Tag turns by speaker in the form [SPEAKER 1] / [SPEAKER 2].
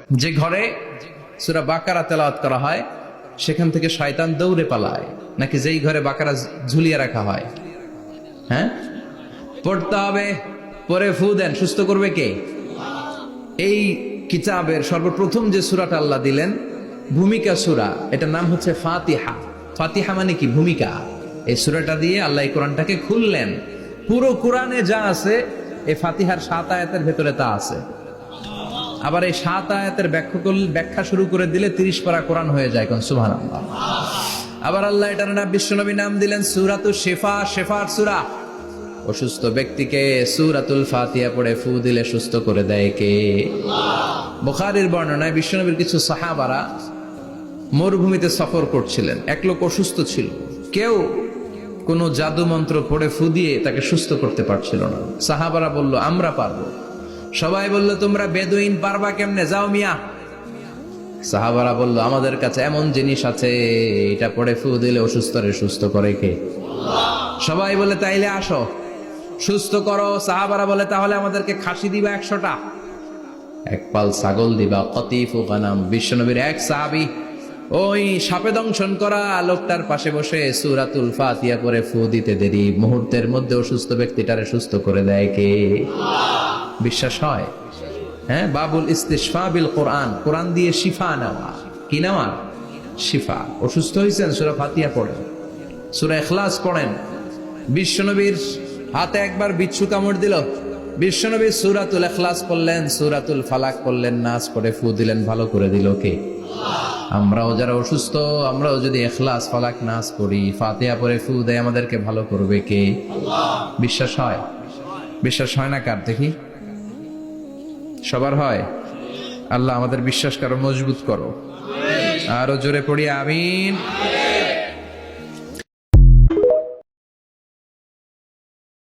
[SPEAKER 1] যে ঘরে সূরা বাকারা তেলাওয়াত করা হয় সেখান থেকে শয়তান দৌড়ে পালায়, নাকি যেই ঘরে বাকারা ঝুলিয়ে রাখা হয়? হ্যাঁ, পড়তে হবে, পরে ফু দেন, সুস্থ করবে কে? এই কিতাবের সর্বপ্রথম যে সূরাটা আল্লাহ দিলেন, ভূমিকা সূরা, এটার নাম হচ্ছে ফাতিহা। ফাতিহা মানে কি? ভূমিকা। এই সূরাটা দিয়ে আল্লাহ এই কোরআনটাকে খুললেন। পুরো কোরআনে যা আছে এই ফাতিহার 7 আয়াতের ভেতরে তা আছে। আবার এই 7 আয়াতের ব্যাখ্যা শুরু করে দিলে 30 পারা কোরআন হয়ে যায়। কোন সুবহানাল্লাহ। আবার আল্লাহ এটার নাম, বিশ্বনবী নাম দিলেন সূরাতুশ শিফা, শিফার সূরা। অসুস্থ ব্যক্তিকে সূরাতুল ফাতিহা পড়ে ফু দিলে সুস্থ করে দেয় কে? বুখারীর বর্ণনায় বিশ্বনবীর কিছু সাহাবারা মরুভূমিতে সফর করছিলেন। এক লোক অসুস্থ ছিল, কেউ কোনো জাদু মন্ত্র পড়ে ফু দিয়ে তাকে সুস্থ করতে পারছিল না। সাহাবারা বলল, আমরা পারবো। সবাই বলল, তোমরা বেদুইন, পারবা কেমনে? যাও মিয়া। সাহাবারা বলল, আমাদের কাছে এমন জিনিস আছে, এটা পড়ে ফু দিলে অসুস্থরে সুস্থ করে কে? সবাই বলে, তাইলে আসো, সুস্থ করো। সাহাবারা বলে, তাহলে আমাদেরকে খাসি দিবা 100টা, এক পাল ছাগল দিবা, কতিফু গানাম। বিশ্বনবীর এক সাহাবী ওই সাপে দংশন করা লোকটার পাশে বসে সূরাতুল ফাতিহা করে ফু দিতে দেরি মুহূর্তের মধ্যে অসুস্থ ব্যক্তিটারে সুস্থ করে দেয় কে? বিশ্বাস হয়? হ্যাঁ, বাবুল ইস্তিশফা বিল কোরআন, কোরআন দিয়ে শিফা নেওয়া। কি নেওয়া? শিফা। অসুস্থ হয়েছেন, সূরা ফাতিহা পড়েন, সূরা ইখলাস পড়েন। বিশ্বনবীর হাতে একবার বিচ্ছু কামড় দিল, বিশ্বনবী সূরাতুল ইখলাস পড়লেন, সূরাতুল ফালাক পড়লেন, নাস পড়ে ফু দিলেন, ভালো করে দিল কে? আমরাও যারা অসুস্থ, আমরাও যদি ইখলাস, ফালাক, নাস পড়ি, ফাতিহা পড়ে ফু দেয়, আমাদেরকে ভালো করবে কে? বিশ্বাস হয়? বিশ্বাস হয় না কার? দেখি, সবার হয়? আল্লাহ আমাদের বিশ্বাস করো, মজবুত করো। আরো জোরে পড়ি আমিন।